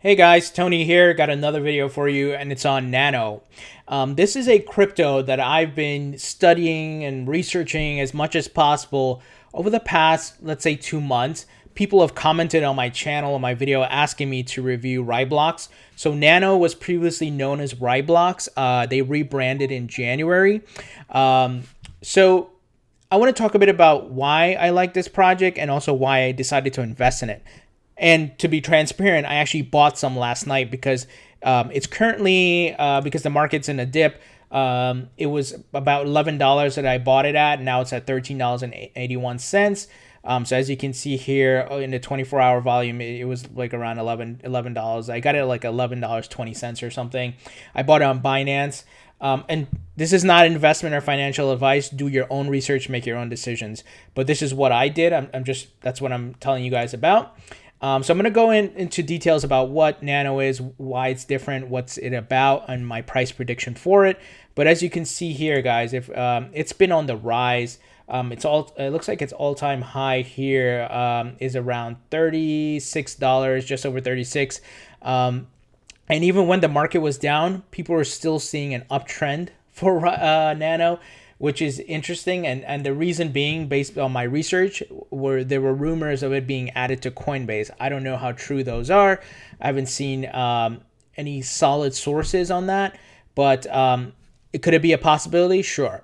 Hey guys, Tony here. Got another video for you, and it's on Nano. This is a crypto that I've been studying and researching as much as possible over the past, let's say, 2 months. People have commented on my channel, on my video, asking me to review RaiBlocks. So Nano was previously known as RaiBlocks. They rebranded in January. So I want to talk a bit about why I like this project and also why I decided to invest in it. And to be transparent, I actually bought some last night because it's currently, because the market's in a dip, it was about $11 that I bought it at. Now it's at $13.81. So as you can see here in the 24-hour volume, it was like around $11. I got it at like $11.20 or something. I bought it on Binance. And this is not investment or financial advice. Do your own research, make your own decisions. But this is what I did. That's what I'm telling you guys about. So I'm going to go into details about what Nano is, why it's different, what's it about, and my price prediction for it. But as you can see here, guys, if it's been on the rise. It looks like its all-time high here is around $36, just over 36. And even when the market was down, people were still seeing an uptrend for Nano, which is interesting. And the reason being, based on my research, there were rumors of it being added to Coinbase. I don't know how true those are. I haven't seen any solid sources on that, but could it be a possibility? Sure.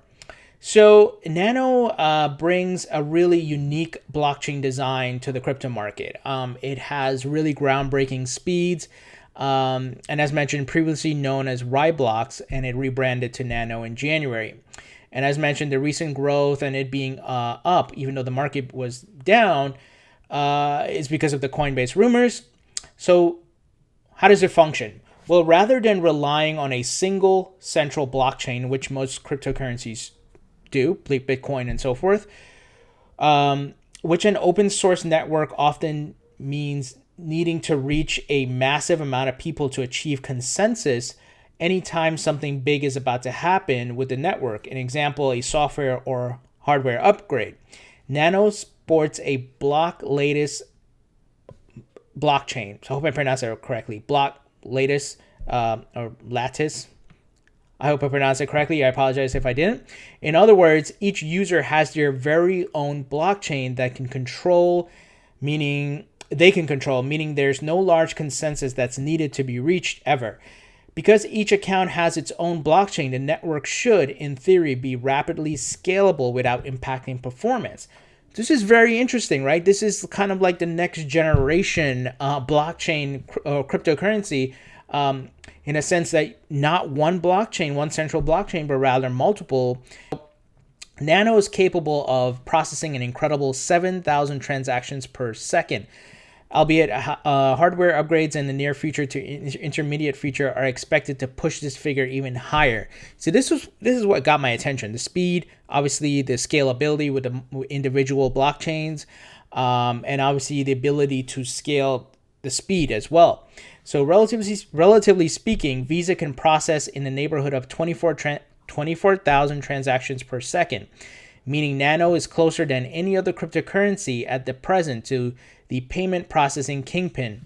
So Nano brings a really unique blockchain design to the crypto market. It has really groundbreaking speeds. And as mentioned, previously known as RaiBlocks, and it rebranded to Nano in January. And as mentioned, the recent growth and it being up, even though the market was down, is because of the Coinbase rumors. So how does it function? Well, rather than relying on a single central blockchain, which most cryptocurrencies do, Bitcoin and so forth, which an open source network often means needing to reach a massive amount of people to achieve consensus anytime something big is about to happen with the network. An example, a software or hardware upgrade. Nano sports a block-lattice blockchain. So I hope I pronounced that correctly. Block-lattice or lattice. I hope I pronounced it correctly. I apologize if I didn't. In other words, each user has their very own blockchain that can control, meaning there's no large consensus that's needed to be reached ever. Because each account has its own blockchain, the network should, in theory, be rapidly scalable without impacting performance. This is very interesting, right? This is kind of like the next generation blockchain cryptocurrency, in a sense that not one blockchain, one central blockchain, but rather multiple. Nano is capable of processing an incredible 7,000 transactions per second. Albeit hardware upgrades in the near future to intermediate future are expected to push this figure even higher. So this is what got my attention. The speed, obviously the scalability with the individual blockchains, and obviously the ability to scale the speed as well. So relatively speaking, Visa can process in the neighborhood of 24,000 transactions per second, meaning Nano is closer than any other cryptocurrency at the present to the payment processing kingpin.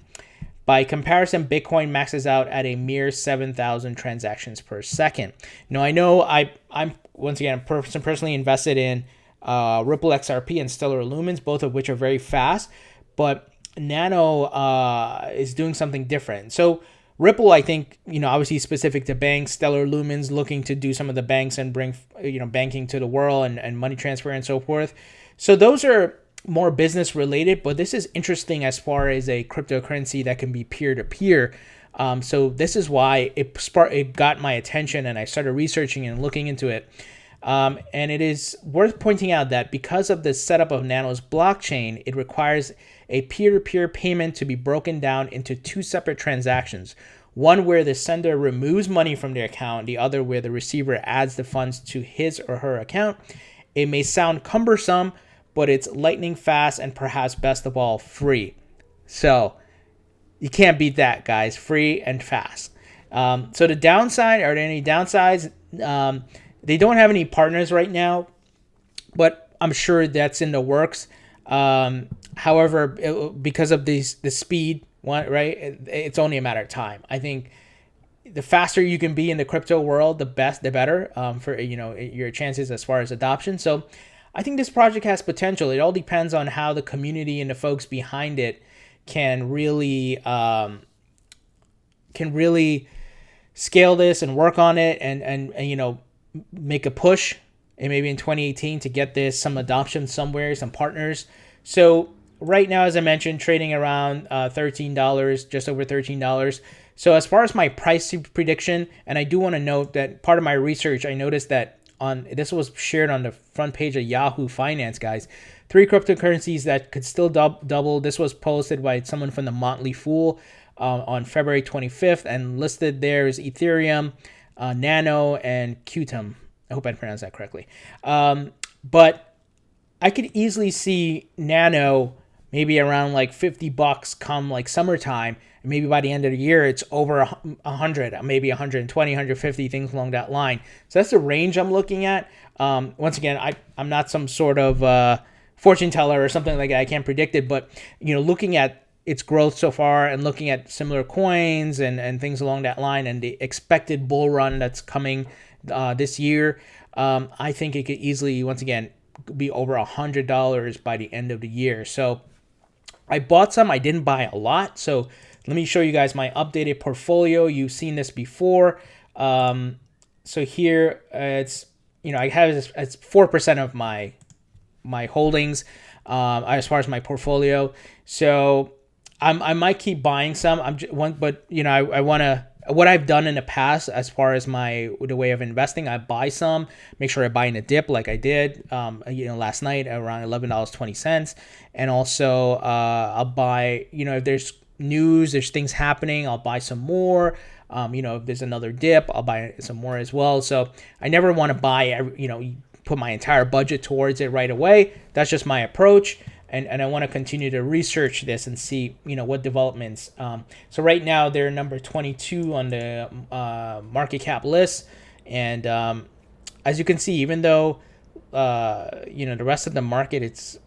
By comparison, Bitcoin maxes out at a mere 7,000 transactions per second. Now, I know I'm once again personally invested in Ripple XRP and Stellar Lumens, both of which are very fast, but Nano is doing something different. So Ripple, I think, obviously specific to banks. Stellar Lumens looking to do some of the banks and bring, banking to the world and money transfer and so forth. So those are more business related, but this is interesting as far as a cryptocurrency that can be peer-to-peer. So this is why it got my attention, and I started researching and looking into it. And it is worth pointing out that because of the setup of Nano's blockchain, it requires a peer-to-peer payment to be broken down into two separate transactions. One where the sender removes money from their account, the other where the receiver adds the funds to his or her account. It may sound cumbersome, but it's lightning fast and perhaps best of all, free. So you can't beat that, guys. Free and fast. So the downside, are there any downsides? They don't have any partners right now, but I'm sure that's in the works. However, because of the speed, right? It's only a matter of time. I think the faster you can be in the crypto world, the better, for your chances as far as adoption. So I think this project has potential. It all depends on how the community and the folks behind it can really scale this and work on it, and make a push, and maybe in 2018 to get this some adoption somewhere, some partners. So right now, as I mentioned, trading around $13, just over $13. So as far as my price prediction, and I do want to note that part of my research, I noticed that this was shared on the front page of Yahoo Finance, guys. 3 cryptocurrencies that could still double. This was posted by someone from the Motley Fool on February 25th, and listed there is Ethereum, Nano, and Qtum. I hope I pronounced that correctly. But I could easily see Nano maybe around like $50 come like summertime, and maybe by the end of the year it's over 100, maybe 120, 150, things along that line. So that's the range I'm looking at. Once again, I'm not some sort of fortune teller or something like that. I can't predict it, but looking at its growth so far and looking at similar coins and things along that line, and the expected bull run that's coming this year, I think it could easily, once again, be over $100 by the end of the year. So I bought some. I didn't buy a lot. So let me show you guys my updated portfolio. You've seen this before. So here it's I have it's 4% of my holdings as far as my portfolio. So I might keep buying some. But I want to. What I've done in the past, as far as the way of investing, I buy some, make sure I buy in a dip like I did, last night around $11.20, and also I'll buy, if there's news, there's things happening, I'll buy some more. If there's another dip, I'll buy some more as well. So I never want to buy, put my entire budget towards it right away. That's just my approach. And I want to continue to research this and see, what developments. So right now they're number 22 on the market cap list. And as you can see, even though, the rest of the market, it's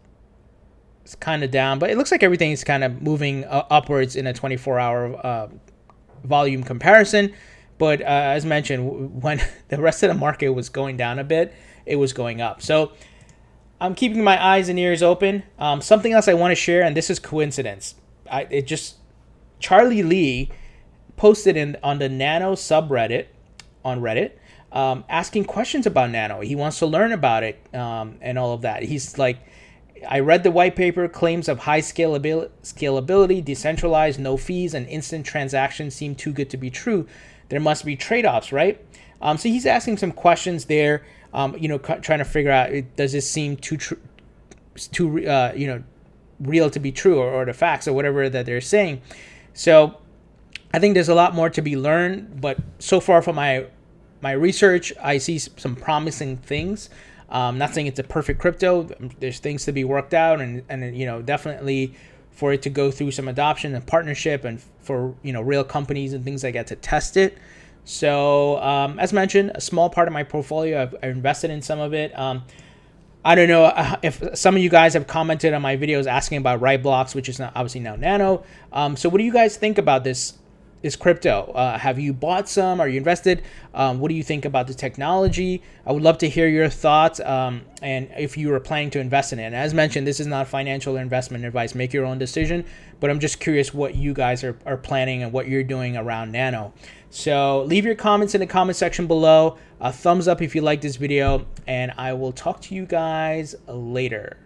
kind of down, but it looks like everything's kind of moving upwards in a 24-hour volume comparison. But as mentioned, when the rest of the market was going down a bit, it was going up. So I'm keeping my eyes and ears open. Something else I want to share, and this is coincidence. Charlie Lee posted on the Nano subreddit on Reddit, asking questions about Nano. He wants to learn about it and all of that. He's like, I read the white paper. Claims of high scalability, decentralized, no fees, and instant transactions seem too good to be true. There must be trade-offs, right? So he's asking some questions there. Trying to figure out, does this seem too real to be true, or the facts or whatever that they're saying. So I think there's a lot more to be learned, but so far from my research, I see some promising things. Not saying it's a perfect crypto. There's things to be worked out, and definitely for it to go through some adoption and partnership, and for real companies and things like that to test it. So as mentioned, a small part of my portfolio, I've invested in some of it. I don't know if some of you guys have commented on my videos asking about RaiBlocks, which is obviously now Nano. So what do you guys think about this crypto? Have you bought some? Are you invested? What do you think about the technology? I would love to hear your thoughts, and if you are planning to invest in it. And as mentioned, this is not financial investment advice. Make your own decision. But I'm just curious what you guys are planning and what you're doing around Nano. So leave your comments in the comment section below. A thumbs up if you like this video, and I will talk to you guys later.